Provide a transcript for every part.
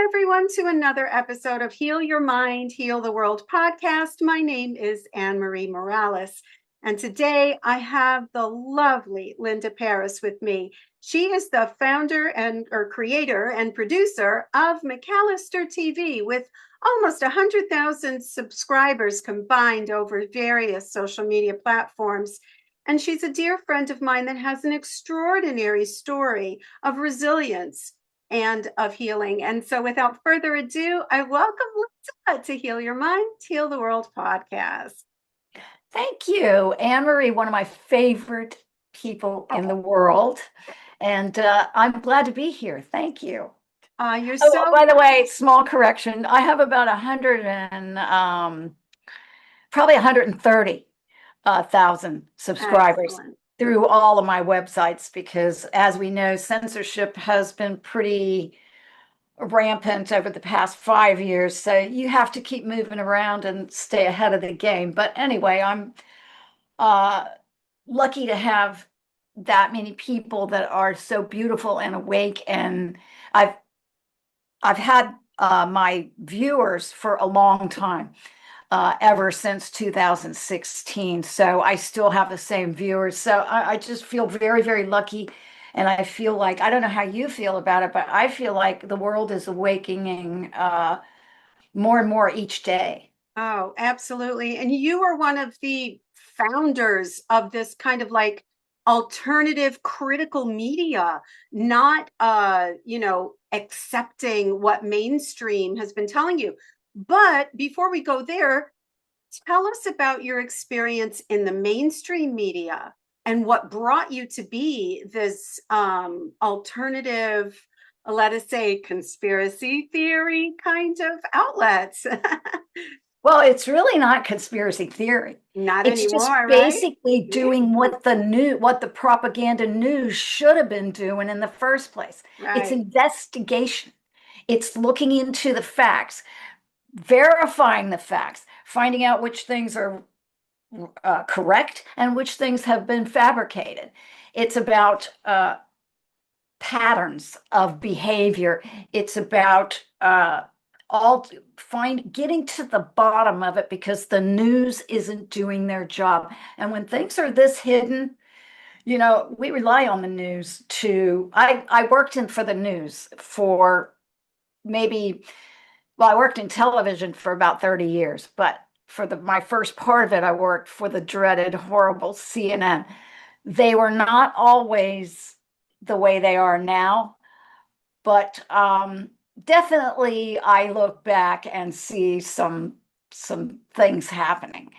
everyone, to another episode of Heal Your Mind, Heal the World podcast. My name is Anne Marie Morales, and today I have the lovely Linda Paris with me. She is the founder or creator and producer of McAllister TV, with almost 100,000 subscribers combined over various social media platforms. And she's a dear friend of mine that has an extraordinary story of resilience and of healing. And so without further ado, I welcome Linda to Heal Your Mind, Heal the World podcast. Thank you, Anne-Marie, one of my favorite people in the world. And I'm glad to be here. Thank you. You're so... by the way, small correction. I have about probably 130,000 subscribers. Excellent. Through all of my websites, because as we know, censorship has been pretty rampant over the past 5 years. So you have to keep moving around and stay ahead of the game. But anyway, I'm lucky to have that many people that are so beautiful and awake. And I've had my viewers for a long time. Ever since 2016. So I still have the same viewers. So I just feel very, very lucky. And I feel like, I don't know how you feel about it, but I feel like the world is awakening more and more each day. Oh, absolutely. And you are one of the founders of this kind of like alternative critical media, not, accepting what mainstream has been telling you. But before we go there, tell us about your experience in the mainstream media and what brought you to be this alternative, let us say, conspiracy theory kind of outlet. Well, it's really not conspiracy theory. Not it's anymore, just right? basically doing what the propaganda news should have been doing in the first place. Right. It's investigation. It's looking into the facts, verifying the facts, finding out which things are correct and which things have been fabricated. It's about patterns of behavior. It's about getting to the bottom of it, because the news isn't doing their job. And when things are this hidden, we rely on the news to. I worked for the news for I worked in television for about 30 years, but for my first part of it, I worked for the dreaded, horrible CNN. They were not always the way they are now, but definitely I look back and see some things happening,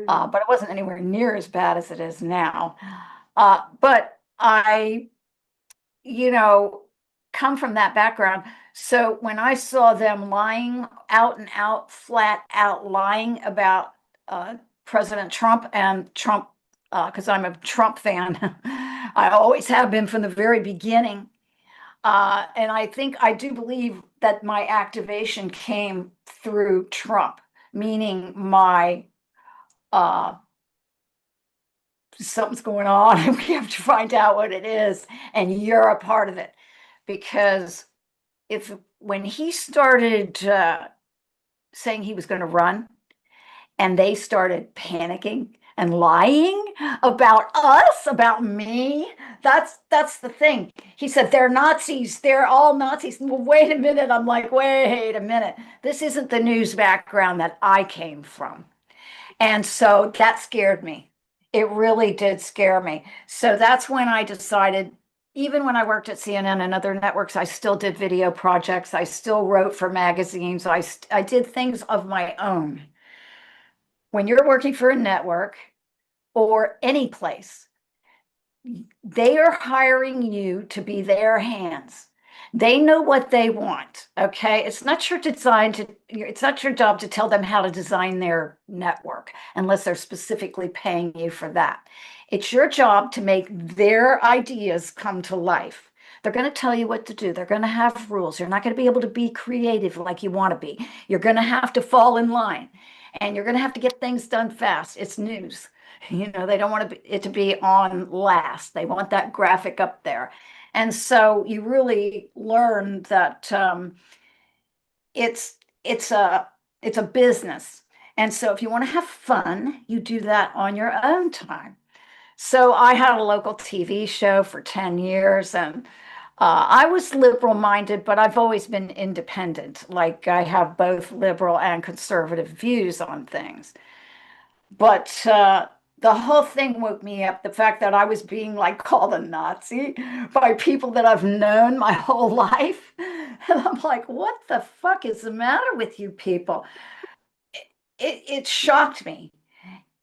but it wasn't anywhere near as bad as it is now. But I, come from that background. So when I saw them lying out and out, flat out lying about President Trump and Trump, because I'm a Trump fan, I always have been from the very beginning. And I do believe that my activation came through Trump, meaning something's going on and we have to find out what it is, and you're a part of it. Because when he started saying he was going to run, and they started panicking and lying about us, about me, that's the thing. He said, they're Nazis, they're all Nazis. Well, wait a minute. I'm like, wait a minute. This isn't the news background that I came from. And so that scared me. It really did scare me. So that's when I decided, even when I worked at CNN and other networks, I still did video projects. I still wrote for magazines. I did things of my own. When you're working for a network or any place, they are hiring you to be their hands. They know what they want, okay? It's not your job to tell them how to design their network unless they're specifically paying you for that. It's your job to make their ideas come to life. They're going to tell you what to do. They're going to have rules. You're not going to be able to be creative like you want to be. You're going to have to fall in line, and you're going to have to get things done fast. It's news. They don't want it to be on last. They want that graphic up there. And so you really learn that it's it's a it's a business. And so if you want to have fun, you do that on your own time. So I had a local TV show for 10 years, and I was liberal minded, but I've always been independent. Like I have both liberal and conservative views on things. But the whole thing woke me up. The fact that I was being like called a Nazi by people that I've known my whole life. And I'm like, what the fuck is the matter with you people? It shocked me.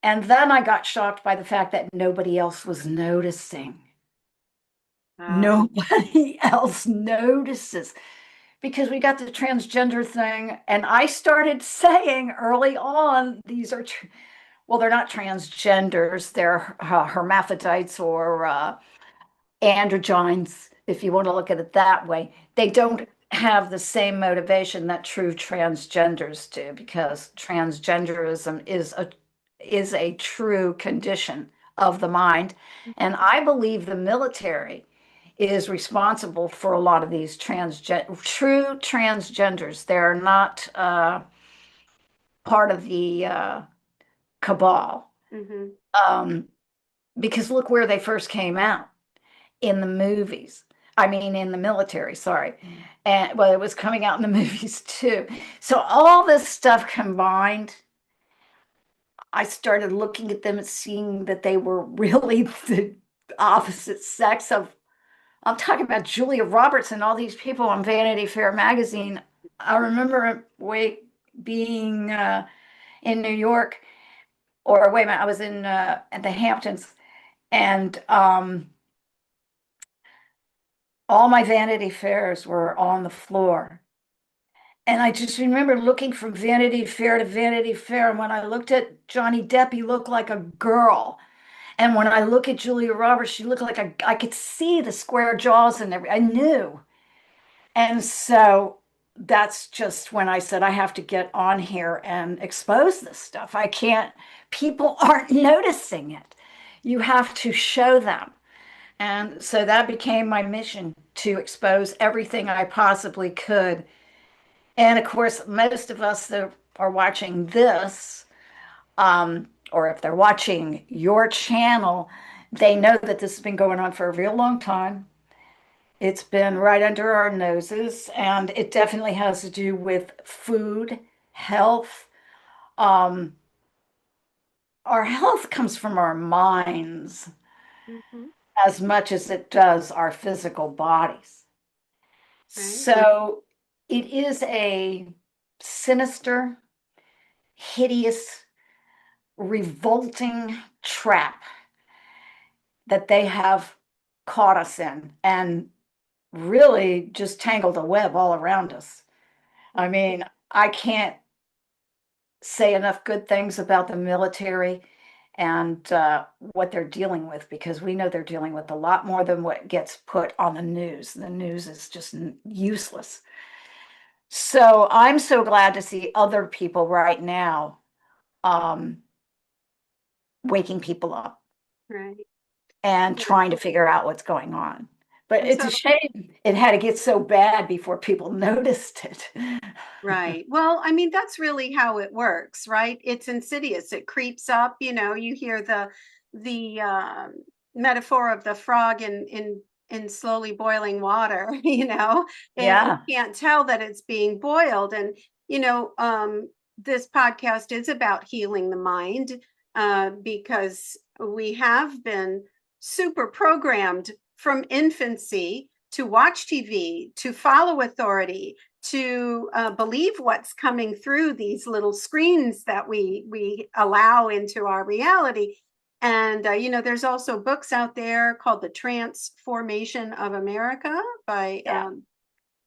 And then I got shocked by the fact that nobody else was noticing. Um, Nobody else notices because we got the transgender thing. And I started saying early on, well, they're not transgenders, they're hermaphrodites or androgynes, if you want to look at it that way. They don't have the same motivation that true transgenders do because transgenderism is a true condition of the mind. And I believe the military is responsible for a lot of these true transgenders. They're not part of the cabal. mhm. Um, because look where they first came out in the movies. I mean, in the military, sorry. And well, it was coming out in the movies too. So all this stuff combined, I started looking at them and seeing that they were really the opposite sex of. I'm talking about Julia Roberts and all these people on Vanity Fair magazine. I remember being in New York, or wait a minute, I was in at the Hamptons, and all my Vanity Fairs were on the floor. And I just remember looking from Vanity Fair to Vanity Fair. And when I looked at Johnny Depp, he looked like a girl. And when I look at Julia Roberts, she looked like I could see the square jaws and everything. I knew. And so that's just when I said I have to get on here and expose this stuff. I can't, people aren't noticing it. You have to show them. And so that became my mission to expose everything I possibly could. And of course, most of us that are watching this, or if they're watching your channel, they know that this has been going on for a real long time. It's been right under our noses, and it definitely has to do with food, health. Um, our health comes from our minds Mhm. as much as it does our physical bodies. Right. So it is a sinister, hideous, revolting trap that they have caught us in and really just tangled a web all around us. I mean, I can't say enough good things about the military and what they're dealing with because we know they're dealing with a lot more than what gets put on the news. The news is just useless. So I'm so glad to see other people right now um, waking people up Right. and Yeah. trying to figure out what's going on. But And it's so, a shame it had to get so bad before people noticed it. right. Well, I mean, that's really how it works, right? It's insidious. It creeps up. You hear the metaphor of the frog in slowly boiling water. You Yeah, can't tell that it's being boiled. And you know, this podcast is about healing the mind because we have been super programmed from infancy to watch TV, to follow authority, to believe what's coming through these little screens that we allow into our reality. And there's also books out there called The Transformation of America by yeah.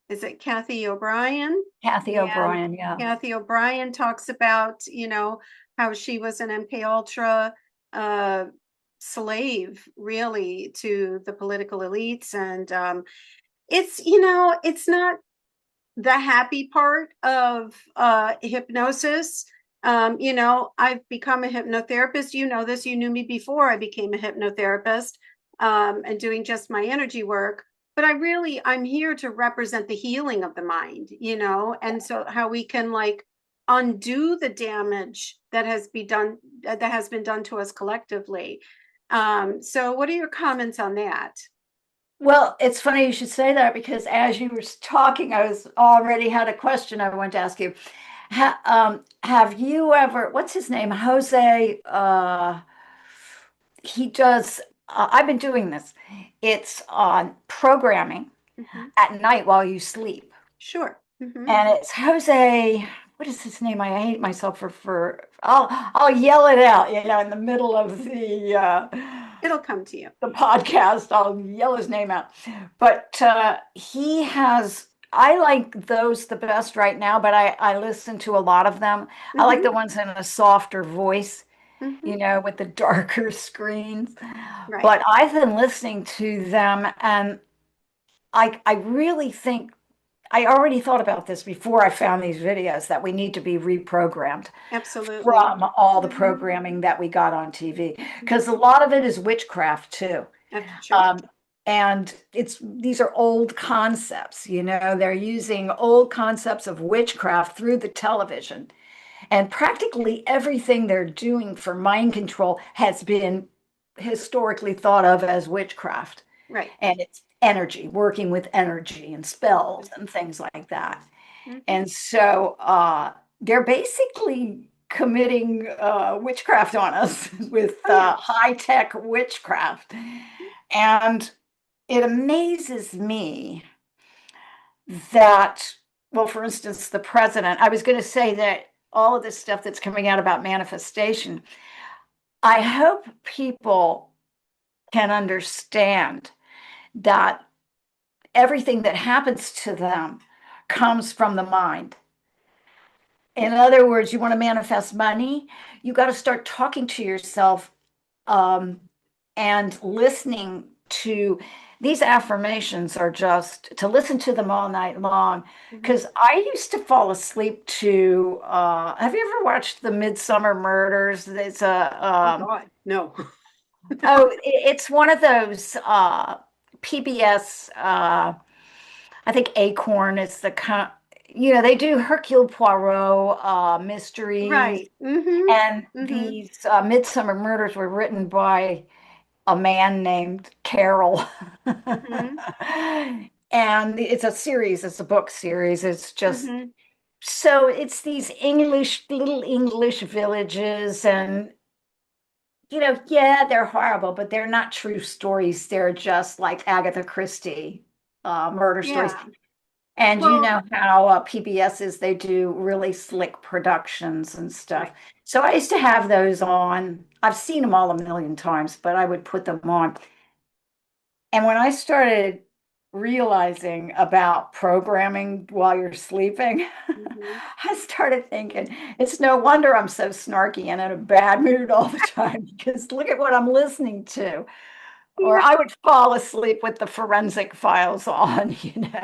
is it Kathy O'Brien? Kathy And O'Brien, yeah. Kathy O'Brien talks about how she was an MK Ultra uh, slave, really, to the political elites. And it's not the happy part of hypnosis. I've become a hypnotherapist. You know this. You knew me before I became a hypnotherapist and doing just my energy work. but I'm here to represent the healing of the mind, and so how we can like undo the damage that has been done to us collectively. So what are your comments on that? Well, it's funny you should say that because as you were talking, I was already had a question I wanted to ask you. Have you ever, what's his name? Jose, he does, I've been doing this. It's on programming Hmm. at night while you sleep. Sure. Hmm. And it's Jose, what is his name? I hate myself I'll yell it out, in the middle of It'll come to you. the podcast. I'll yell his name out. But he has, I like those the best right now, but I listen to a lot of them. I like Hmm. the ones in a softer voice, Hmm. with the darker screens. Right. But I've been listening to them and I really think I already thought about this before I found these videos that we need to be reprogrammed Absolutely. from all the Hmm. programming that we got on TV because Hmm. a lot of it is witchcraft too. That's true. Um, and these are old concepts, they're using old concepts of witchcraft through the television. And practically everything they're doing for mind control has been historically thought of as witchcraft. Right. And it's energy, working with energy and spells and things like that. Hmm. And so they're basically committing witchcraft on us with Oh yeah. high-tech witchcraft. And it amazes me that, well, for instance, the president, I was going to say that all of this stuff that's coming out about manifestation, I hope people can understand that everything that happens to them comes from the mind. In other words, you want to manifest money, you got to start talking to yourself um, and listening to these affirmations are just to listen to them all night long. Hmm. Because I used to fall asleep to, have you ever watched the Midsummer Murders? It's Oh God, no. it's one of those PBS, I think Acorn is they do Hercule Poirot mysteries, Right. Hmm. and Hmm. these Midsummer Murders were written by a man named Carroll. Hmm. And it's a series, it's a book series. It's just Hmm. so it's these little English villages, and yeah, they're horrible, but they're not true stories. They're just like Agatha Christie murder stories. Yeah. And you Well, know how PBS is, they do really slick productions and stuff. right. So I used to have those on. I've seen them all a million times, but I would put them on. And when I started realizing about programming while you're sleeping, Hmm. I started thinking, it's no wonder I'm so snarky and in a bad mood all the time because look at what I'm listening to. Or Yeah. I would fall asleep with the forensic files on,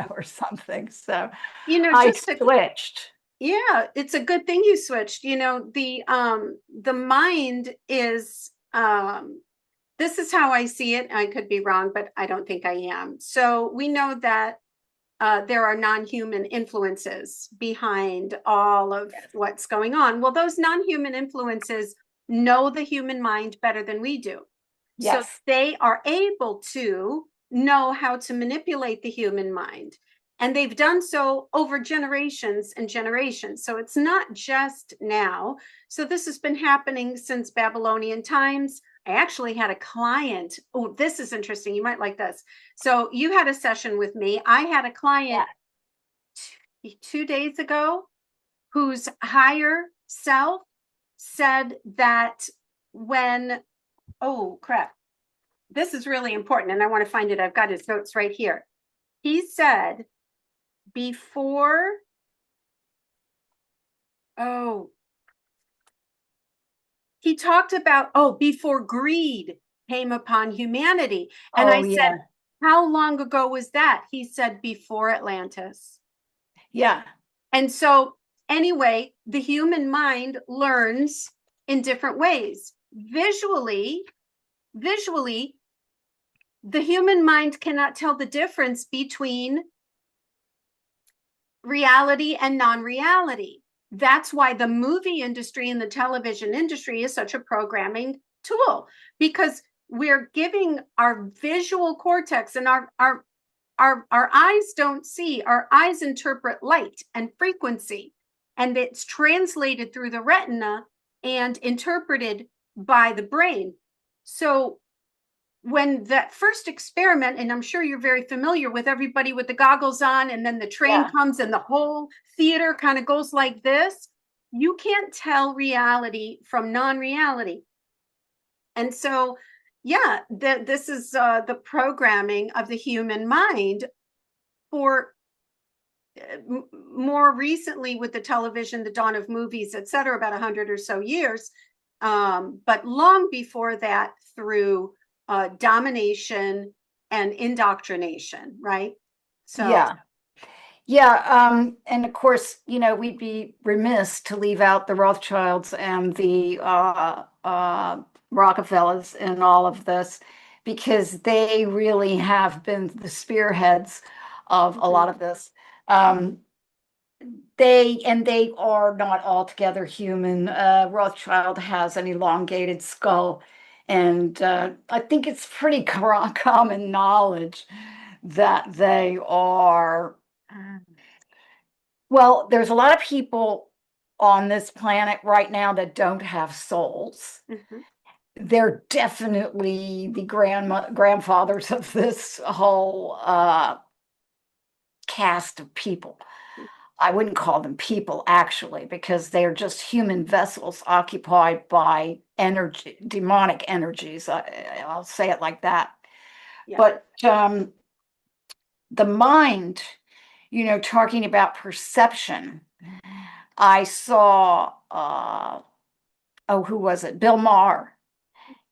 or something. So I Just to switched. Yeah, it's a good thing you switched. The mind is this is how I see it. I could be wrong, but I don't think I am. So we know that there are non-human influences behind all of Yes. what's going on. Well, those non-human influences know the human mind better than we do. So Yes. they are able to know how to manipulate the human mind. And they've done so over generations and generations. So it's not just now. So this has been happening since Babylonian times. I actually had a client. Oh, this is interesting. You might like this. So you had a session with me. I had a Yeah. client 2 days ago whose higher self said that when, oh crap, this is really important and I want to find it. I've got his notes right here. He said before, oh, he talked about, before greed came upon humanity. And I Oh, said, yeah. how long ago was that? He said, before Atlantis. Yeah. And so, anyway, the human mind learns in different ways. Visually, the human mind cannot tell the difference between reality and non-reality. That's why the movie industry and the television industry is such a programming tool, because we're giving our visual cortex, and our eyes don't see, our eyes interpret light and frequency, and it's translated through the retina and interpreted by the brain. So when that first experiment, and I'm sure you're very familiar with everybody with the goggles on, and then the train comes and the whole theater kind of goes like this, you can't tell reality from non-reality. And so, yeah, this is the programming of the human mind. For more recently with the television, the dawn of movies, etc., about 100 or so years, but long before that, through domination and indoctrination, right? So and of course, we'd be remiss to leave out the Rothschilds and the Rockefellers in all of this, because they really have been the spearheads of a lot of this. They are not altogether human. Rothschild has an elongated skull, and I think it's pretty common knowledge that they are. Well, there's a lot of people on this planet right now that don't have souls. They're definitely the grandfathers of this whole cast of people. I wouldn't call them people, actually, because they're just human vessels occupied by energy, demonic energies. I'll say it like that. But the mind, talking about perception, I saw, who was it? Bill Maher,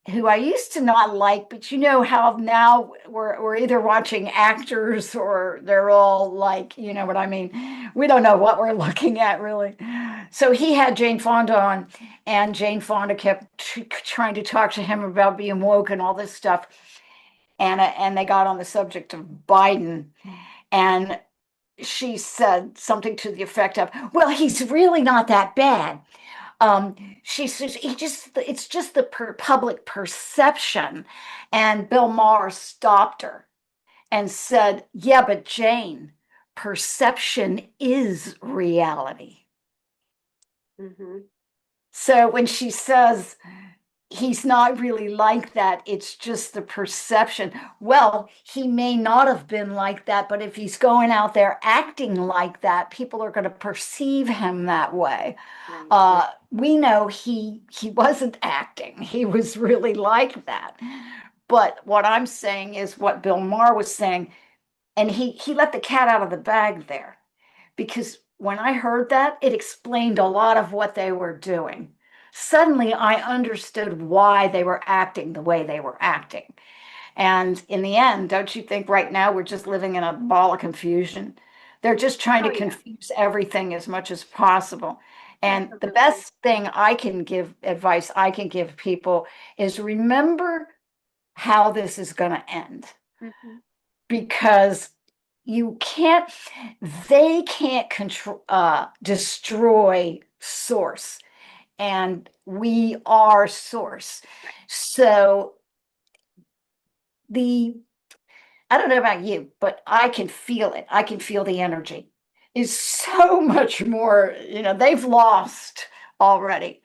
who I used to not like, but you know how now we're either watching actors or they're all like, you know what I mean? We don't know what we're looking at, really. So he had Jane Fonda on, and Jane Fonda kept trying to talk to him about being woke and all this stuff. And they got on the subject of Biden, and she said something to the effect of, well, he's really not that bad. She says it's just the public perception. And Bill Maher stopped her and said, yeah, but Jane, perception is reality. So when she says he's not really like that, it's just the perception. Well, he may not have been like that, but if he's going out there acting like that, people are going to perceive him that way. We know he wasn't acting. He was really like that. But what I'm saying is what Bill Maher was saying, and he let the cat out of the bag there, because when I heard that, it explained a lot of what they were doing. Suddenly I understood why they were acting the way they were acting. And in the end, don't you think right now we're just living in a ball of confusion? They're just trying to confuse everything as much as possible. And the best thing advice I can give people is remember how this is going to end. Because they can't destroy source. And we are source. So I don't know about you, but I can feel it. I can feel the energy is so much more, they've lost already.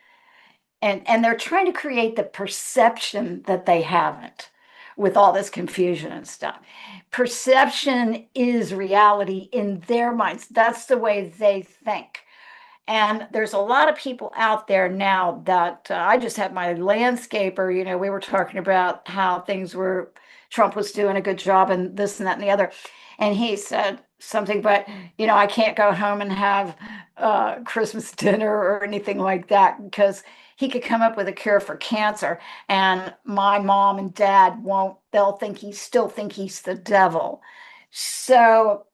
And they're trying to create the perception that they haven't with all this confusion and stuff. Perception is reality in their minds. That's the way they think. And there's a lot of people out there now that I just had my landscaper, we were talking about how Trump was doing a good job and this and that and the other. And he said something, but, I can't go home and have Christmas dinner or anything like that, because he could come up with a cure for cancer. And my mom and dad won't, they'll still think he's the devil. So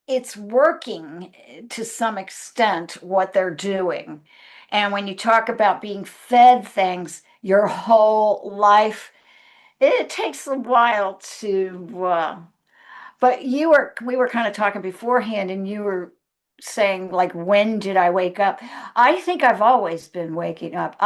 it's working to some extent what they're doing. And when you talk about being fed things your whole life, it takes a while to, but we were kind of talking beforehand, and you were saying, like, when did I wake up? I think I've always been waking up.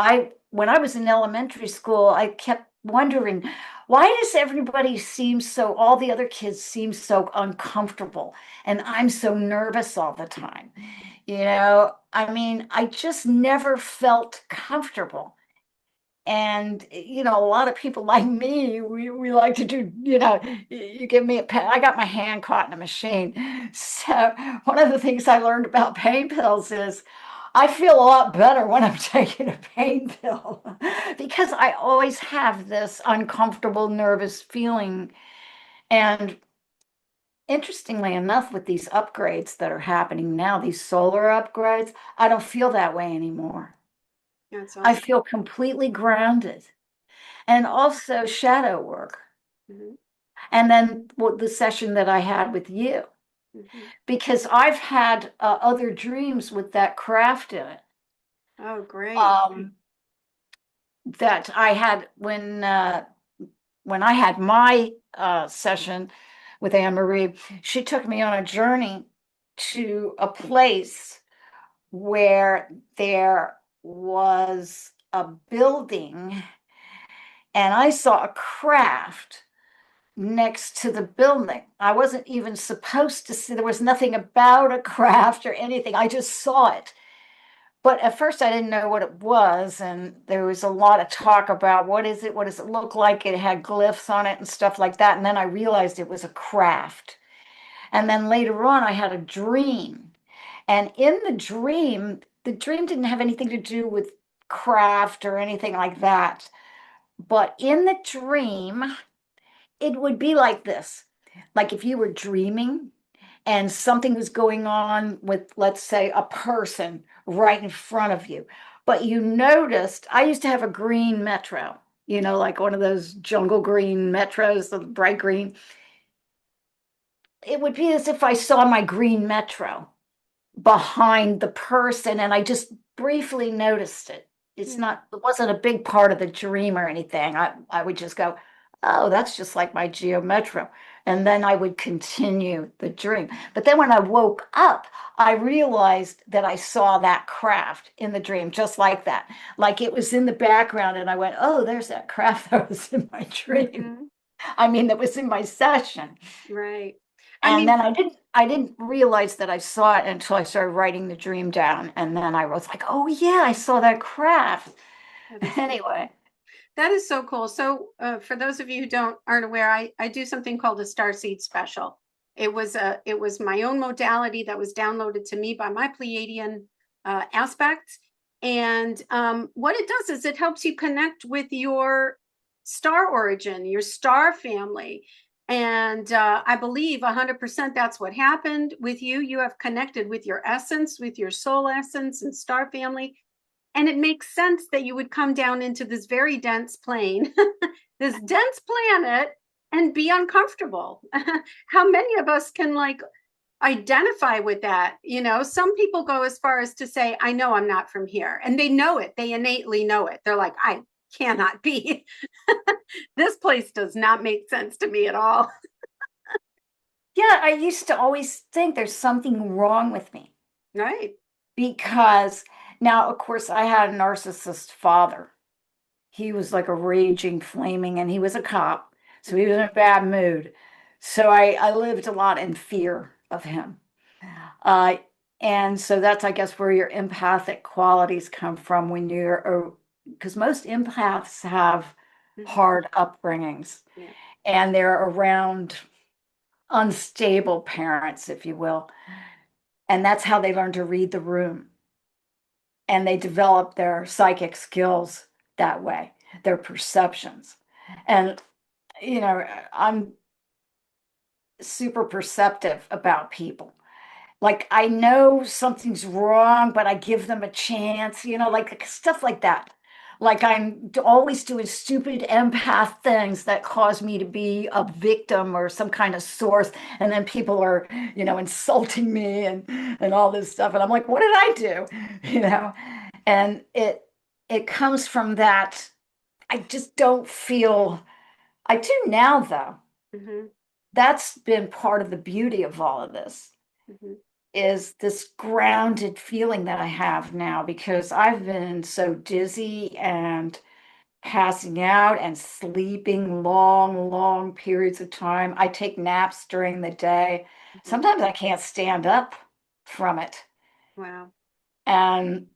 When I was in elementary school, I kept wondering, why does everybody seem so, all the other kids seem so uncomfortable, and I'm so nervous all the time? I mean, I just never felt comfortable. And, a lot of people like me, we like to do, you give me a pen, I got my hand caught in a machine. So one of the things I learned about pain pills is I feel a lot better when I'm taking a pain pill because I always have this uncomfortable, nervous feeling. And interestingly enough, with these upgrades that are happening now, these solar upgrades, I don't feel that way anymore. That's I awesome. feel completely grounded. And also shadow work. Mhm, And then the session that I had with you, mhm. because I've had other dreams with that craft in it. Oh, great. Um, that I had when I had my session with Anne Marie. She took me on a journey to a place where there was a building, and I saw a craft next to the building. I wasn't even supposed to see, there was nothing about a craft or anything. I just saw it. But at first I didn't know what it was, and there was a lot of talk about what is it? What does it look like? It had glyphs on it and stuff like that. And then I realized it was a craft. And then later on I had a dream. And in the dream didn't have anything to do with craft or anything like that. But in the dream, it would be like this. Like if you were dreaming and something was going on with, let's say, a person right in front of you, but you noticed, I used to have a green Metro, like one of those jungle green Metros, the bright green. It would be as if I saw my green Metro behind the person, and I just briefly noticed it. Mm, It wasn't a big part of the dream or anything. I would just go, oh, that's just like my Geo Metro. And then I would continue the dream. But then when I woke up, I realized that I saw that craft in the dream, just like that. Like it was in the background, and I went, oh, there's that craft that was in my dream. mhm. I mean, that was in my session. Right. I And mean, then I didn't realize that I saw it until I started writing the dream down. And then I was like, oh yeah, I saw that craft. that is so Anyway, that is so cool. So, for those of you who aren't aware, I do something called a Starseed Special. It was my own modality that was downloaded to me by my Pleiadian aspect, and what it does is it helps you connect with your star origin, your star family, and I believe 100% that's what happened with you. You have connected with your essence, with your soul essence and star family, and it makes sense that you would come down into this very dense plane, this dense planet, and be uncomfortable. How many of us can like identify with that? Some people go as far as to say, I know I'm not from here. And they know it, they innately know it. They're like, I cannot be. This place does not make sense to me at all. yeah, I used to always think there's something wrong with me Right. because now, of course, I had a narcissist father. He was like a raging, flaming, and he was a cop. So he was in a bad mood. So I lived a lot in fear of him. Uh, and so that's, I guess, where your empathic qualities come from when you're, because most empaths have Mhm. hard upbringings Yeah. and they're around unstable parents, if you will. And that's how they learn to read the room. And they develop their psychic skills that way, their perceptions. And, I'm super perceptive about people. Like I know something's wrong, but I give them a chance, like stuff like that. Like I'm always doing stupid empath things that cause me to be a victim or some kind of source, and then people are, insulting me and all this stuff, and I'm like, what did I do? And it comes from that. I just don't feel I do now, though. Hmm. That's been part of the beauty of all of this, Hmm. is this grounded feeling that I have now because I've been so dizzy and passing out and sleeping long, long periods of time. I take naps during the day. Hmm. Sometimes I can't stand up from it. Wow. And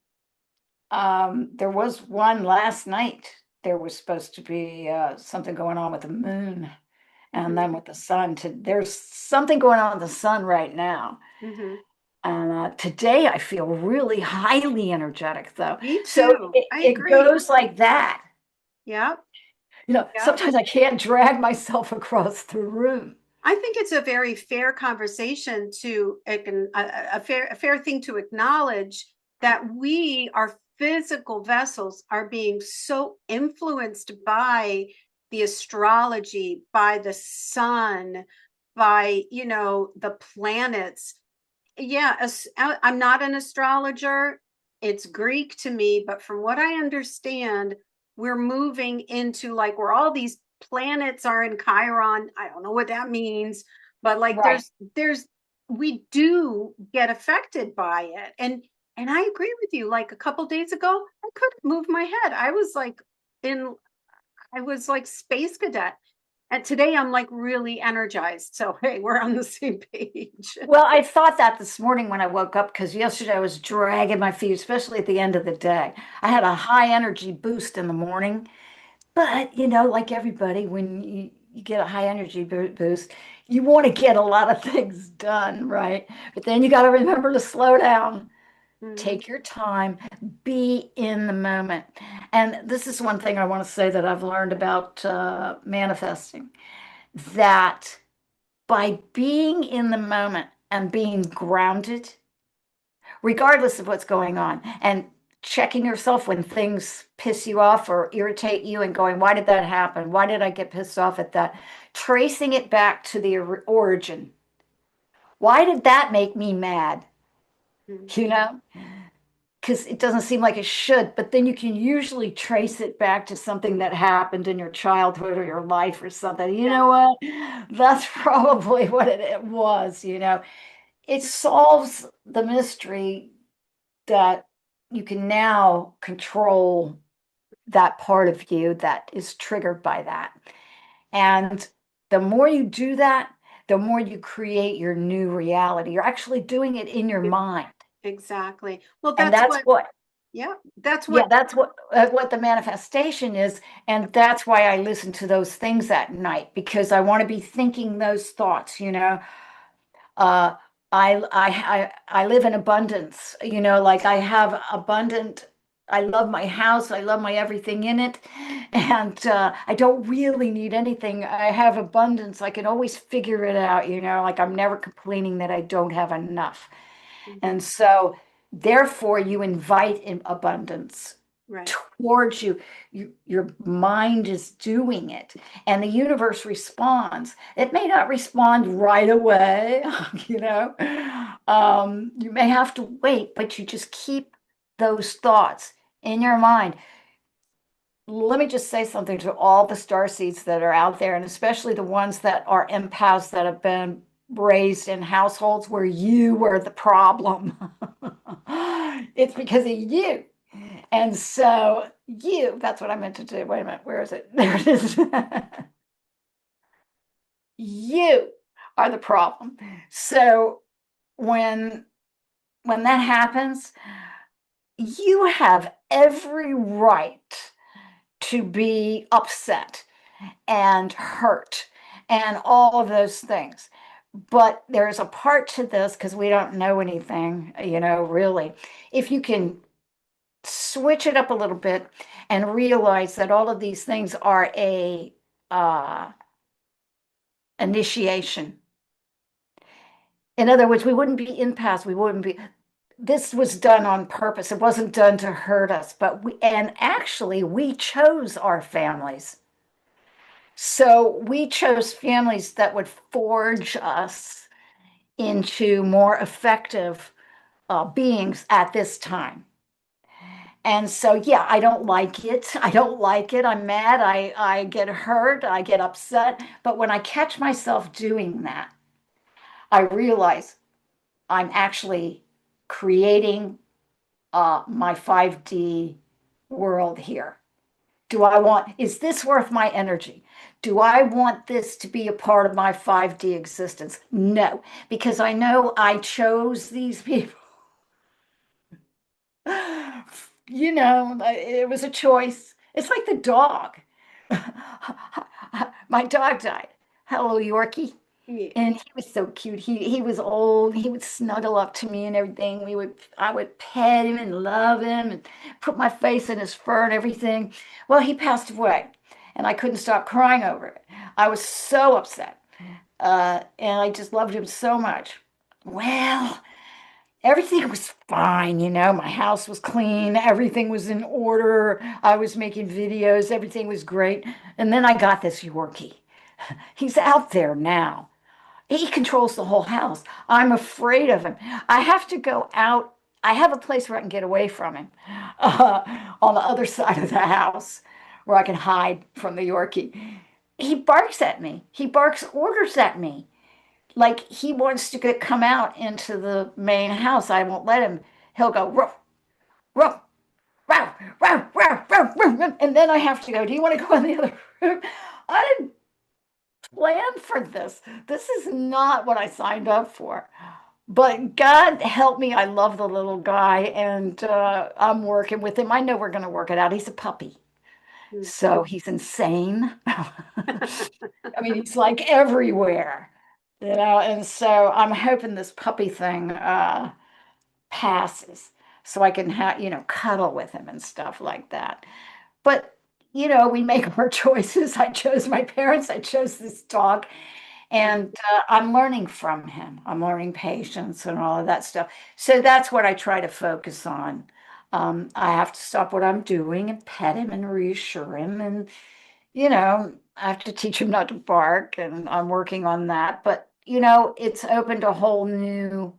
there was one last night. There was supposed to be something going on with the moon and Hmm. then with the sun. There's something going on with the sun right now. Hmm. And today I feel really highly energetic, though. Me So too. I it agree. goes like that. Yep. Yep. Sometimes I can't drag myself across the room. I think it's a very fair conversation to a fair thing to acknowledge that we, our physical vessels, are being so influenced by the astrology, by the sun, by the planets. Yeah, I'm not an astrologer. It's Greek to me, but from what I understand, we're moving into like where all these planets are in Chiron. I don't know what that means, but like Right. there's we do get affected by it. And I agree with you. Like a couple days ago, I couldn't move my head. In I was like space cadet. And today I'm like really energized. So hey, we're on the same page. Well, I thought that this morning when I woke up because yesterday I was dragging my feet, especially at the end of the day. I had a high energy boost in the morning, but like everybody, when you get a high energy boost, you want to get a lot of things done, right? But then you got to remember to slow down. Mhm. Take your time, be in the moment. And this is one thing I want to say that I've learned about manifesting, that by being in the moment and being grounded, regardless of what's going on, and checking yourself when things piss you off or irritate you and going, why did that happen? Why did I get pissed off at that? Tracing it back to the origin. Why did that make me mad? Mhm. You know? Because it doesn't seem like it should, but then you can usually trace it back to something that happened in your childhood or your life or something. You Yeah. know what? That's probably what it was. It solves the mystery that you can now control that part of you that is triggered by that. And the more you do that, the more you create your new reality. You're actually doing it in your mind. Exactly. Well, And that's that's what, what yeah, that's Yeah, what, that's what the manifestation is, and that's why I listen to those things at night because I want to be thinking those thoughts. Uh, I live in abundance. Like I have abundant. I love my house. I love my everything in it, and I don't really need anything. I have abundance. I can always figure it out. Like I'm never complaining that I don't have enough. Mhm. And so, therefore, you invite in abundance Right. towards you. Your mind is doing it, and the universe responds. It may not respond right away, you know. You may have to wait, but you just keep those thoughts in your mind. Let me just say something to all the star seeds that are out there, and especially the ones that are empaths that have been raised in households where you were the problem. It's because of you. And so that's what I meant to do. Wait a minute, where is it? There it is. You are the problem. So when when that happens, you have every right to be upset and hurt and all of those things. But there's a part to this because we don't know anything, really. If you can switch it up a little bit and realize that all of these things are a uh, initiation. In other words, we wouldn't be impasse. We wouldn't be. This was done on purpose. It wasn't done to hurt us, and actually, we chose our families. So we chose families that would forge us into more effective beings at this time. And so, yeah, I don't like it. I don't like it. I'm mad. I get hurt. I get upset. But when I catch myself doing that, I realize I'm actually creating my 5D world here. Is this worth my energy? Do I want this to be a part of my 5D existence? No, because I know I chose these people. It was a choice. It's like the dog. My dog died. Hello, Yorkie. Yeah. And he was so cute. He was old. He would snuggle up to me and everything. I would pet him and love him and put my face in his fur and everything. Well, he passed away, and I couldn't stop crying over it. I was so upset, and I just loved him so much. Well, everything was fine, my house was clean, everything was in order. I was making videos, everything was great. And then I got this Yorkie. He's out there now. He controls the whole house. I'm afraid of him. I have to go out. I have a place where I can get away from him, on the other side of the house where I can hide from the Yorkie. He barks at me. He barks orders at me. Like he wants to come out into the main house. I won't let him. He'll go, ruff, ruff, ruff, ruff, ruff, ruff, ruff, and then I have to go, do you want to go in the other room? I didn't plan for this. This is not what I signed up for. But God help me. I love the little guy, and I'm working with him. I know we're going to work it out. He's a puppy. So he's insane. I mean, he's like everywhere, and so I'm hoping this puppy thing passes so I can have, cuddle with him and stuff like that. But, we make our choices. I chose my parents, I chose this dog, and I'm learning from him. I'm learning patience and all of that stuff. So that's what I try to focus on. I have to stop what I'm doing and pet him and reassure him. And, I have to teach him not to bark, and I'm working on that. But, it's opened a whole new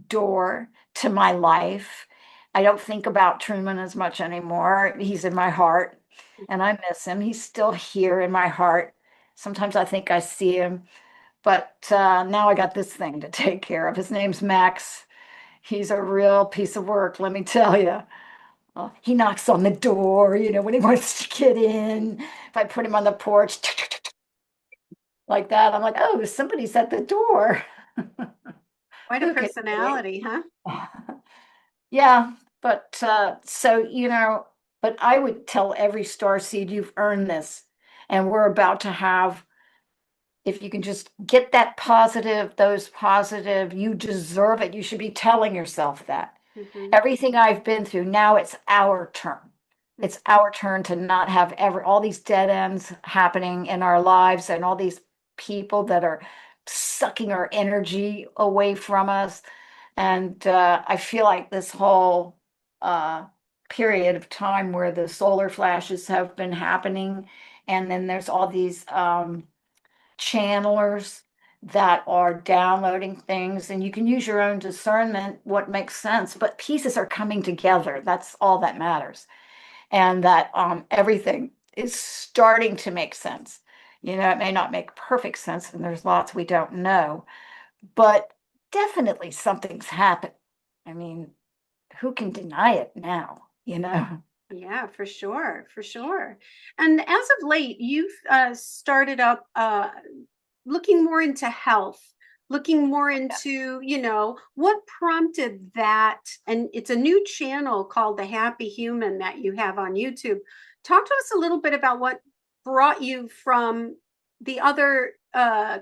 door to my life. I don't think about Truman as much anymore. He's in my heart, and I miss him. He's still here in my heart. Sometimes I think I see him, but now I got this thing to take care of. His name's Max. He's a real piece of work, let me tell you. He knocks on the door, when he wants to get in. If I put him on the porch, like that, I'm like, oh, somebody's at the door. Quite a personality, huh? Yeah, but but I would tell every star seed, you've earned this. And we're about to have, if you can just get that positive, those positive, you deserve it. You should be telling yourself that. Everything I've been through, now it's our turn. It's our turn to not have all these dead ends happening in our lives, and all these people that are sucking our energy away from us. And I feel like this whole period of time where the solar flashes have been happening, and then there's all these channelers that are downloading things, and you can use your own discernment what makes sense, but pieces are coming together. That's all that matters. And that everything is starting to make sense. It may not make perfect sense, and there's lots we don't know, but definitely something's happened. I mean, who can deny it now, Yeah, for sure, for sure. And as of late, you've started up looking more into health, looking more into, what prompted that? And it's a new channel called The Happy Human that you have on YouTube. Talk to us a little bit about what brought you from the other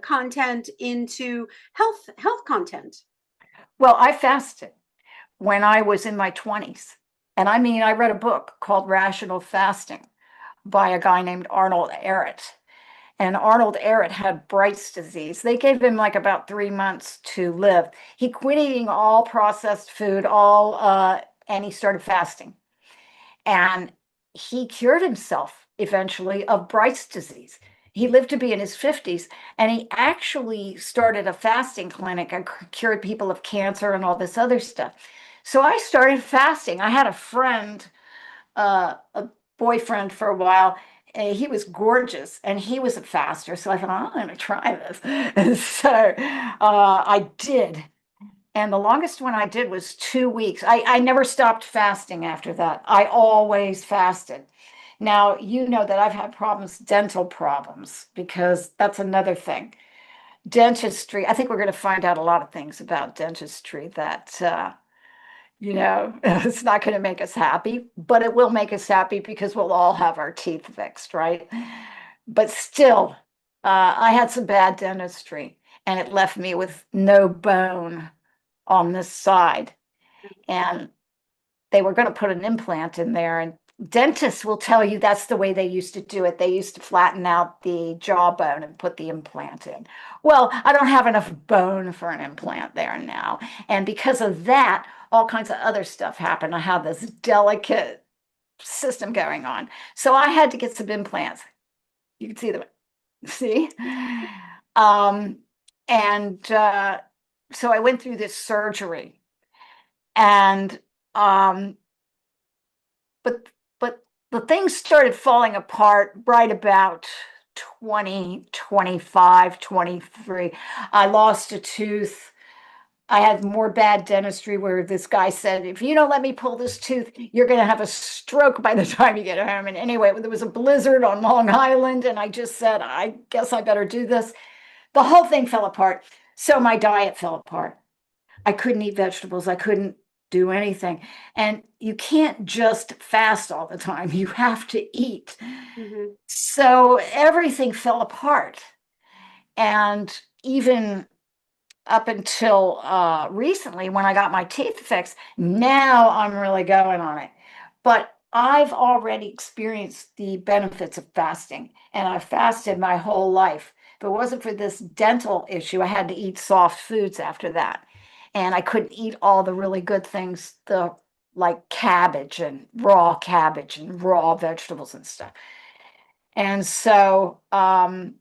content into health content. Well, I fasted when I was in my 20s. And I mean, I read a book called Rational Fasting by a guy named Arnold Ehret. And Arnold Ehret had Bright's disease. They gave him like about 3 months to live. He quit eating all processed food, and he started fasting. And he cured himself eventually of Bright's disease. He lived to be in his 50s, and he actually started a fasting clinic and cured people of cancer and all this other stuff. So I started fasting. I had a friend a boyfriend for a while. He was gorgeous and he was a faster. So I thought, I'm going to try this. And so I did. And the longest one I did was 2 weeks. I never stopped fasting after that. I always fasted. Now, you know that I've had problems, dental problems, because that's another thing. Dentistry, I think we're going to find out a lot of things about dentistry that, it's not going to make us happy, but it will make us happy because we'll all have our teeth fixed, right? But still, I had some bad dentistry and it left me with no bone on this side. And they were going to put an implant in there. And dentists will tell you that's the way they used to do it. They used to flatten out the jawbone and put the implant in. Well, I don't have enough bone for an implant there now. And because of that, all kinds of other stuff happened. I have this delicate system going on. So I had to get some implants. You can see them. See? So I went through this surgery and but the things started falling apart right about 20, 25, 23. I lost a tooth. I had more bad dentistry where this guy said, if you don't let me pull this tooth, you're going to have a stroke by the time you get home. And anyway, there was a blizzard on Long Island, and I just said, I guess I better do this. The whole thing fell apart. So my diet fell apart. I couldn't eat vegetables. I couldn't do anything. And you can't just fast all the time. You have to eat. Mm-hmm. So everything fell apart. And even up until recently, when I got my teeth fixed, now I'm really going on it. But I've already experienced the benefits of fasting, and I've fasted my whole life. If it wasn't for this dental issue, I had to eat soft foods after that. And I couldn't eat all the really good things, like cabbage and raw vegetables and stuff. And so I'm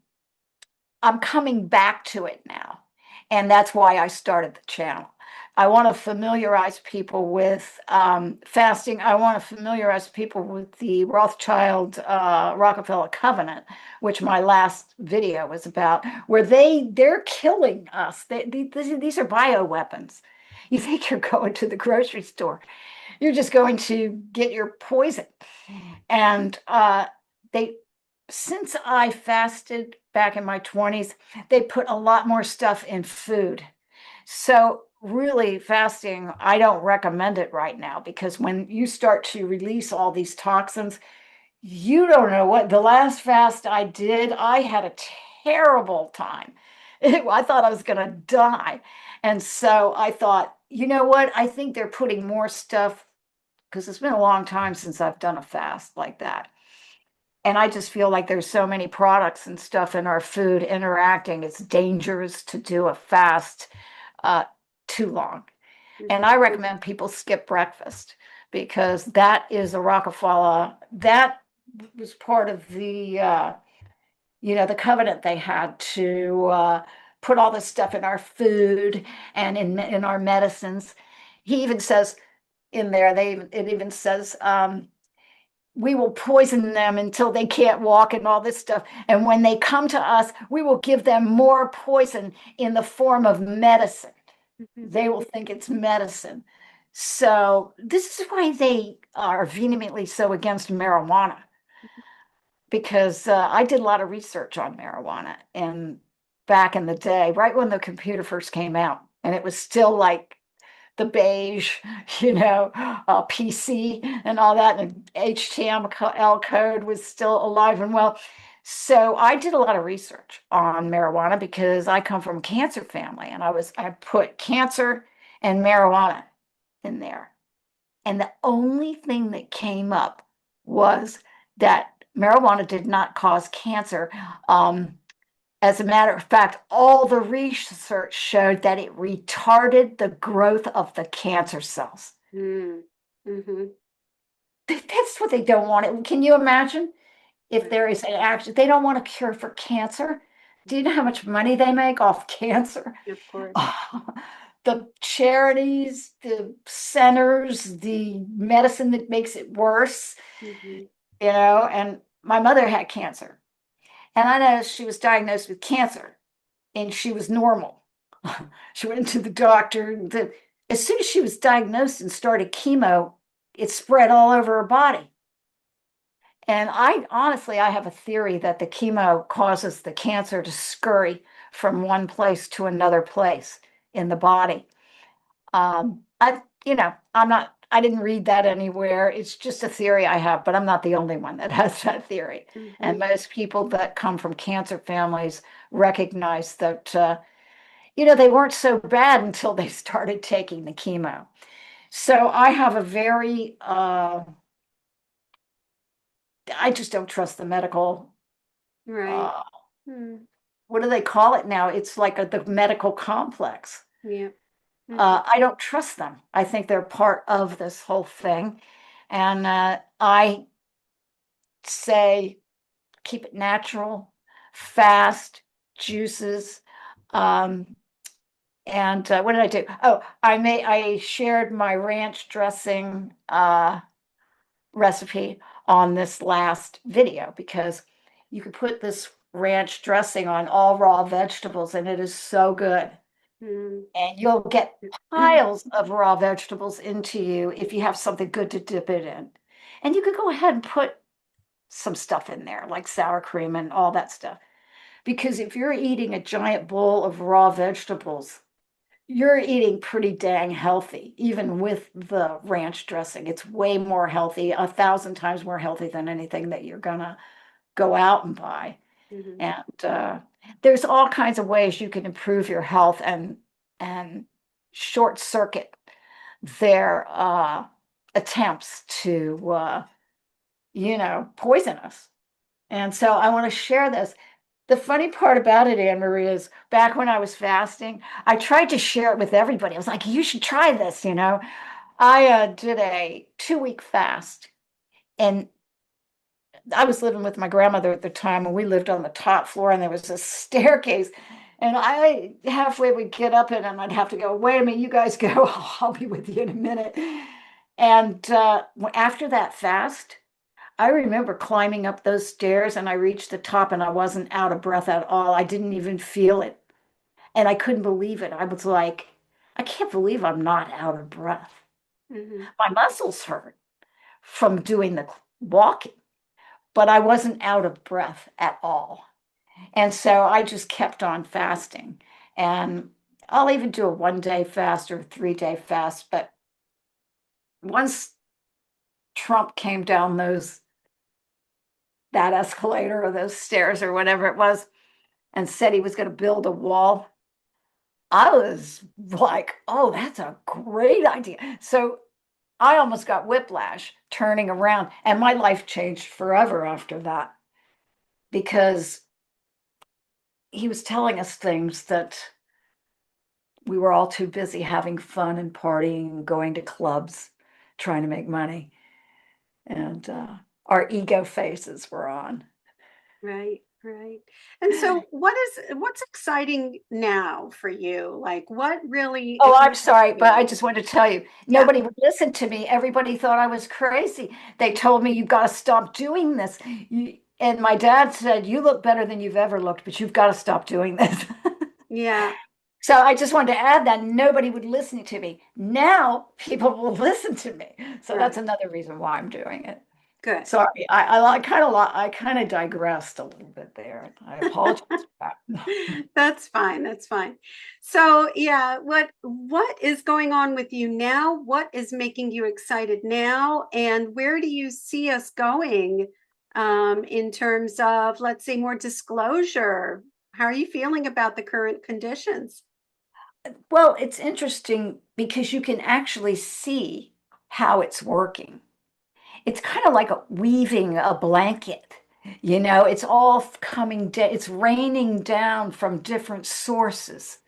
coming back to it now. And that's why I started the channel. I want to familiarize people with fasting. I want to familiarize people with the Rothschild Rockefeller covenant, which my last video was about, where they're killing us. These are bioweapons. You think you're going to the grocery store. You're just going to get your poison. And since I fasted back in my 20s, they put a lot more stuff in food. So really fasting, I don't recommend it right now, because when you start to release all these toxins, you don't know what. The last fast I did, I had a terrible time. I thought I was going to die. And so I thought, you know what? I think they're putting more stuff, because it's been a long time since I've done a fast like that. And I just feel like there's so many products and stuff in our food interacting. It's dangerous to do a fast too long. And I recommend people skip breakfast, because that is a Rockefeller. That was part of the covenant they had to put all this stuff in our food and in our medicines. He even says in there, it even says, we will poison them until they can't walk and all this stuff. And when they come to us, we will give them more poison in the form of medicine. They will think it's medicine. So this is why they are vehemently so against marijuana. Because I did a lot of research on marijuana and back in the day, right when the computer first came out, and it was still like the beige, PC and all that, and HTML code was still alive and well. So I did a lot of research on marijuana because I come from a cancer family, and I put cancer and marijuana in there. And the only thing that came up was that marijuana did not cause cancer. As a matter of fact, all the research showed that it retarded the growth of the cancer cells. Mm-hmm. That's what they don't want. Can you imagine if there is an action? They don't want a cure for cancer. Do you know how much money they make off cancer? Of course. the charities, the centers, the medicine that makes it worse, Mhm. and my mother had cancer. And I know she was diagnosed with cancer and she was normal. She went to the doctor. As soon as she was diagnosed and started chemo, it spread all over her body. And I have a theory that the chemo causes the cancer to scurry from one place to another place in the body. I didn't read that anywhere. It's just a theory I have, but I'm not the only one that has that theory. And Mhm. most people that come from cancer families recognize that, they weren't so bad until they started taking the chemo. So I have a very, I just don't trust the medical, Right. uh, Mm. what do they call it now? It's like the medical complex. Yeah. Mhm. I don't trust them. I think they're part of this whole thing. And I say keep it natural, fast, juices. Um, and what did I do? Oh, I shared my ranch dressing recipe on this last video because you could put this ranch dressing on all raw vegetables and it is so good. Mm. And you'll get piles of raw vegetables into you if you have something good to dip it in. And you could go ahead and put some stuff in there, like sour cream and all that stuff. Because if you're eating a giant bowl of raw vegetables, you're eating pretty dang healthy, even with the ranch dressing. It's way more healthy, 1,000 times more healthy than anything that you're gonna go out and buy. Mhm. And there's all kinds of ways you can improve your health and short circuit their attempts to poison us. And so I want to share this. The funny part about it, Anne Marie, is back when I was fasting, I tried to share it with everybody. I was like, you should try this. I did a 2-week fast, and I was living with my grandmother at the time, and we lived on the top floor, and there was a staircase. And I halfway would get up it, and I'd have to go, wait a minute, you guys go, I'll be with you in a minute. And after that fast, I remember climbing up those stairs and I reached the top and I wasn't out of breath at all. I didn't even feel it. And I couldn't believe it. I was like, I can't believe I'm not out of breath. Mhm. My muscles hurt from doing the walking, but I wasn't out of breath at all. And so I just kept on fasting. And I'll even do a 1-day fast or a 3-day fast. But once Trump came down that escalator or those stairs or whatever it was, and said he was going to build a wall, I was like, oh, that's a great idea. So I almost got whiplash turning around, and my life changed forever after that because he was telling us things that we were all too busy having fun and partying and going to clubs, trying to make money. And our ego faces were on. Right, right. And so what's exciting now for you? Like what really Oh, I'm excites sorry, but I you? just wanted to tell you, Yeah. nobody would listen to me. Everybody thought I was crazy. They told me, you've got to stop doing this. And my dad said, you look better than you've ever looked, but you've got to stop doing this. Yeah. So I just wanted to add that nobody would listen to me. Now people will listen to me. So that's Right. another reason why I'm doing it. Good. Sorry, I kind of digressed a little bit there. I apologize for that. That's fine. That's fine. So, yeah, what is going on with you now? What is making you excited now? And where do you see us going in terms of, let's say, more disclosure? How are you feeling about the current conditions? Well, it's interesting because you can actually see how it's working. It's kind of like weaving a blanket. It's all coming down, it's raining down from different sources.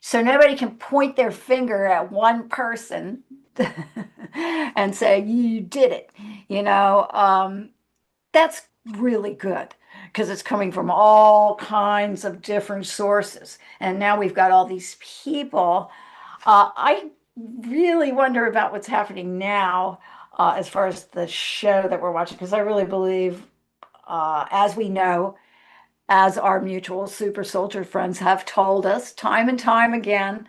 So nobody can point their finger at one person and say, you did it. That's really good because it's coming from all kinds of different sources. And now we've got all these people. I really wonder about what's happening now as far as the show that we're watching, because I really believe, as we know, as our mutual super soldier friends have told us time and time again,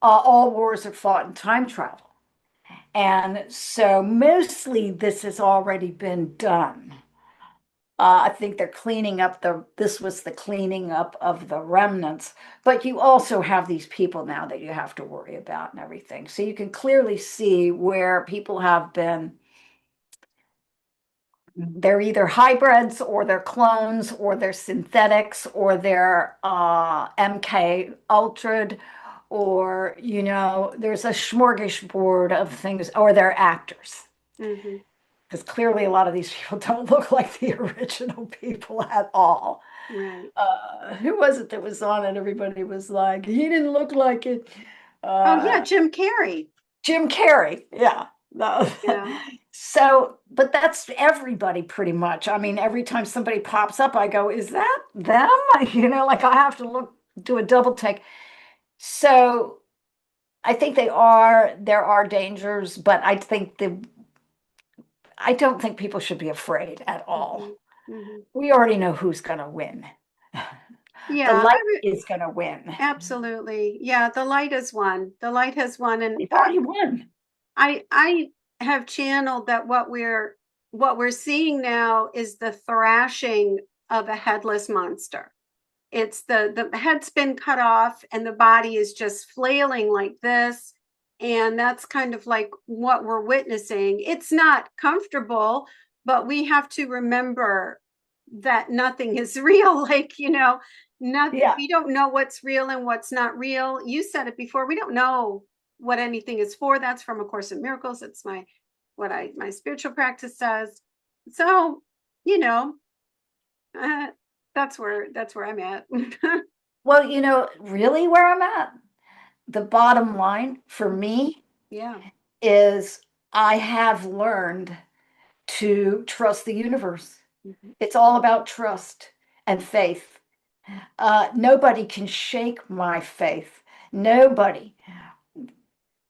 all wars are fought in time travel. And so mostly this has already been done. I think they're cleaning up this was the cleaning up of the remnants, but you also have these people now that you have to worry about and everything. So you can clearly see where people have been, they're either hybrids or they're clones or they're synthetics or they're MK ultra'd or, there's a smorgasbord of things, or they're actors. Hmm. Because clearly a lot of these people don't look like the original people at all. Right. Who was it that was on it? Everybody was like, he didn't look like it. Oh yeah, Uh, Jim Carrey. Jim Carrey. Yeah. No. Yeah. So, but that's everybody pretty much. I mean, every time somebody pops up, I go, is that them? Like I have to do a double take. So I think there are dangers, but I don't think people should be afraid at all. Hmm. Hmm. We already know who's going to win. The Yeah, light is going to win. absolutely. Yeah, the light has won. The light has won, and They've already won. I have channeled that what we're seeing now is the thrashing of a headless monster. It's the head's been cut off and the body is just flailing like this. And that's kind of like what we're witnessing. It's not comfortable, but we have to remember that nothing is real. Like, nothing, Yeah. we don't know what's real and what's not real. You said it before, we don't know what anything is for. That's from A Course in Miracles. It's my spiritual practice says. So, you know, uh, that's where I'm at. Well, really where I'm at, the bottom line for me Yeah. is I have learned to trust the universe. Mhm. It's all about trust and faith. Nobody can shake my faith. Nobody.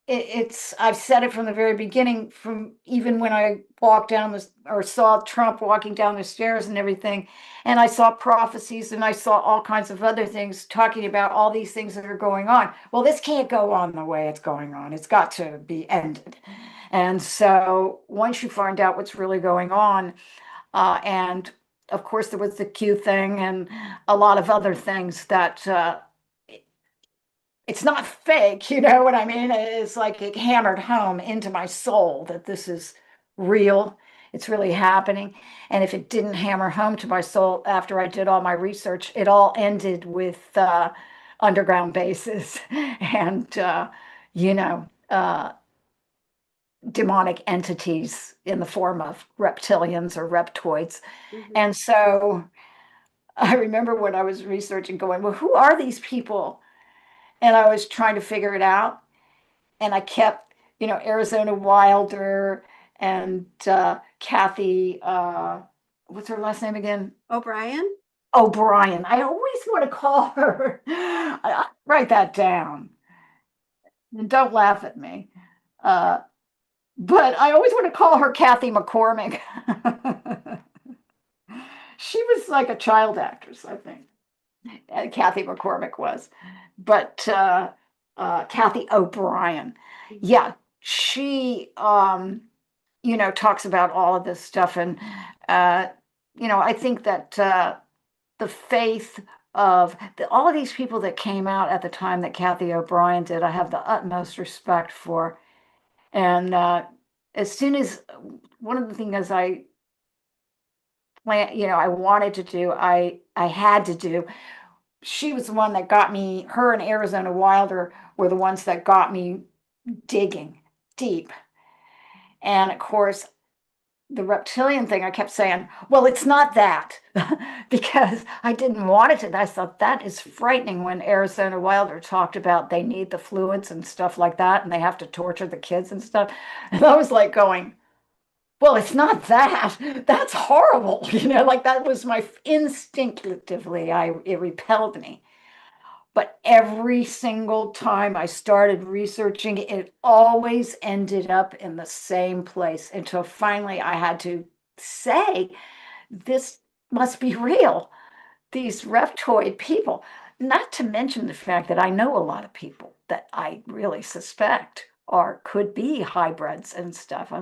I've said it from the very beginning, from even when I walked down or saw Trump walking down the stairs and everything, and I saw prophecies and I saw all kinds of other things talking about all these things that are going on. Well, this can't go on the way it's going on. It's got to be ended. And so once you find out what's really going on, and of course there was the Q thing and a lot of other things that it's not fake, you know what I mean? It's like it hammered home into my soul that this is real. It's really happening. And if it didn't hammer home to my soul after I did all my research, it all ended with underground bases and, you know, uh, demonic entities in the form of reptilians or reptoids. Mhm. And so I remember when I was researching, going, well, who are these people? And I was trying to figure it out. And I kept, Arizona Wilder and Kathy, what's her last name again? O'Brien? O'Brien. I always want to call her. Write that down. And don't laugh at me. Uh, but I always want to call her Kathy McCormick. She was like a child actress, I think. Kathy McCormick was. But Kathy O'Brien. Yeah, she talks about all of this stuff. And I think that the faith of all of these people that came out at the time that Kathy O'Brien did, I have the utmost respect for. And as soon as one of the things I wanted to do, I had to do. She was the one that got me, her and Arizona Wilder were the ones that got me digging deep. And of course, the reptilian thing, I kept saying, well, it's not that, because I didn't want it to. I thought that is frightening when Arizona Wilder talked about they need the fluids and stuff like that, and they have to torture the kids and stuff. And I was like going, well, it's not that. That's horrible. Like that was my instinctively, it repelled me. But every single time I started researching, it always ended up in the same place until finally I had to say, this must be real. These reptoid people, not to mention the fact that I know a lot of people that I really suspect are could be hybrids and stuff.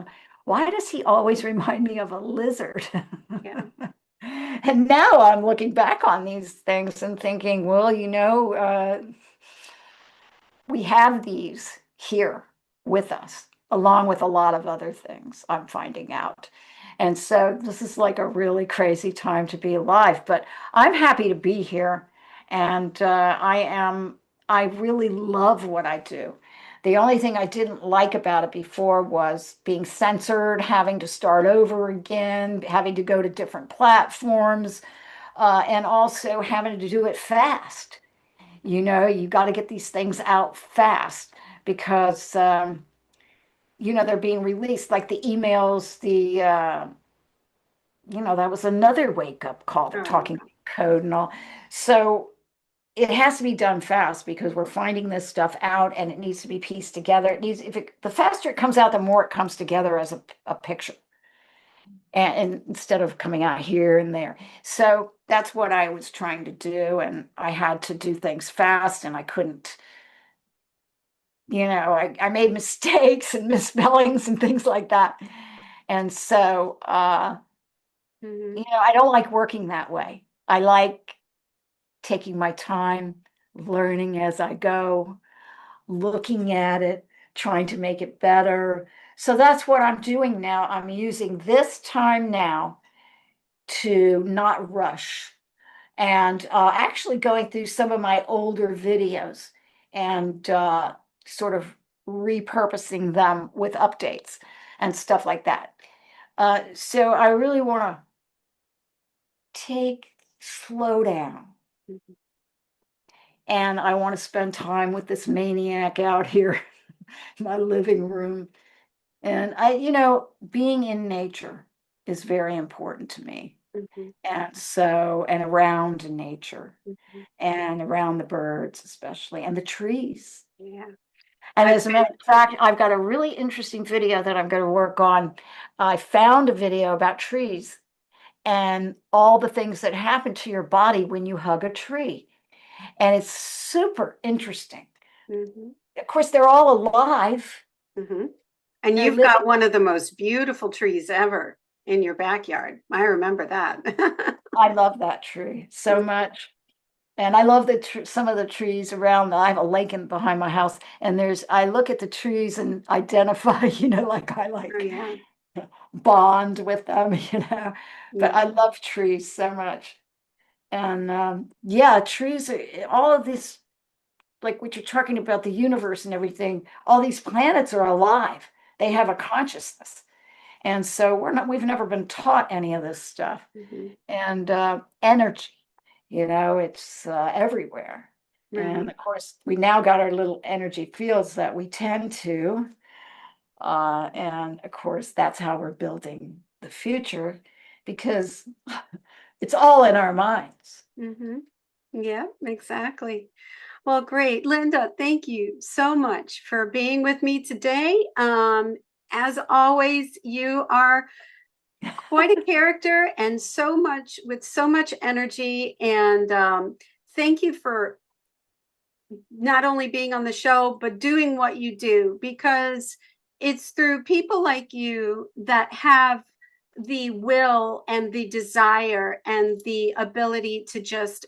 Why does he always remind me of a lizard? Yeah. And now I'm looking back on these things and thinking, well, we have these here with us, along with a lot of other things I'm finding out. And so this is like a really crazy time to be alive, but I'm happy to be here. And I really love what I do. The only thing I didn't like about it before was being censored, having to start over again, having to go to different platforms, and also having to do it fast. You got to get these things out fast because, they're being released, like the emails, that was another wake up call. They're Oh, talking code and all. So it has to be done fast because we're finding this stuff out and it needs to be pieced together. The faster it comes out, the more it comes together as a picture. And instead of coming out here and there. So that's what I was trying to do. And I had to do things fast and I couldn't, I made mistakes and misspellings and things like that. And so, mhm. I don't like working that way. I like taking my time, learning as I go, looking at it, trying to make it better. So that's what I'm doing now. I'm using this time now to not rush and actually going through some of my older videos and sort of repurposing them with updates and stuff like that. So I really want to slow down, Mhm. and I want to spend time with this maniac out here in my living room. And being in nature is very important to me. Mhm. And around nature Mhm. and around the birds, especially, and the trees. Yeah. And I've as a been, matter of fact, I've got a really interesting video that I'm going to work on. I found a video about trees and all the things that happen to your body when you hug a tree. And it's super interesting. mhm. Of course, they're all alive. Mhm. And They're you've living. got one of the most beautiful trees ever in your backyard. I remember that. I love that tree so much. And I love some of the trees around. I have a lake behind my house, and I look at the trees and identify, like I Oh, like yeah. bond with them, But Yeah. I love trees so much. And yeah, trees are all of this, like what you're talking about, the universe and everything, all these planets are alive. They have a consciousness. And so we've never been taught any of this stuff. Mhm. And energy, it's everywhere. And Right. of course, we now got our little energy fields that we tend to. And of course, that's how we're building the future because it's all in our minds. Mhm. Yeah, exactly. Well, great. Linda, thank you so much for being with me today. As always, you are quite a character and so much energy. And thank you for not only being on the show, but doing what you do, because it's through people like you that have the will and the desire and the ability to just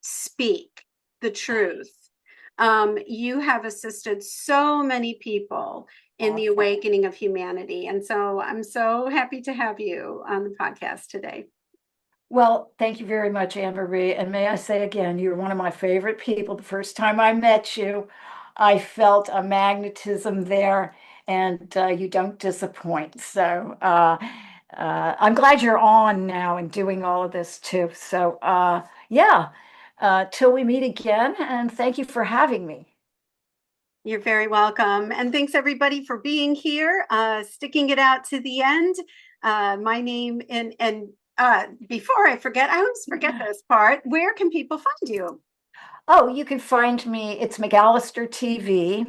speak the truth. You have assisted so many people in the Awesome. awakening of humanity. And so I'm so happy to have you on the podcast today. Well, thank you very much, Anne Marie. And may I say again, you're one of my favorite people. The first time I met you, I felt a magnetism there, and you don't disappoint. So I'm glad you're on now and doing all of this too. So yeah, till we meet again, and thank you for having me. You're very welcome. And thanks everybody for being here, sticking it out to the end. My name and before I forget, I always forget this part. Where can people find you? Oh, you can find me. It's McAllister TV,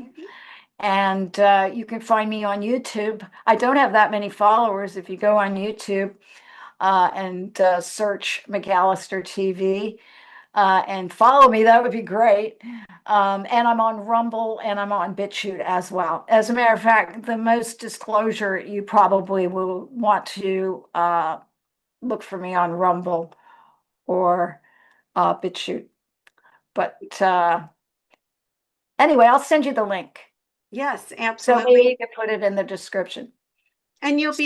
and you can find me on YouTube. I don't have that many followers. If you go on YouTube and search McAllister TV and follow me, that would be great. And I'm on Rumble and I'm on BitChute as well. As a matter of fact, the most disclosure, you probably will want to look for me on Rumble or BitChute. But anyway, I'll send you the link. Yes, So maybe absolutely. you can put it in the description. And you'll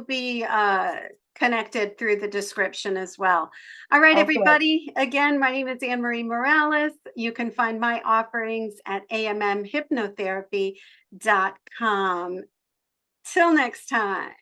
be connected through the description as well. All right, Okay. everybody. Again, my name is Anne Marie Morales. You can find my offerings at ammhypnotherapy.com. Till next time.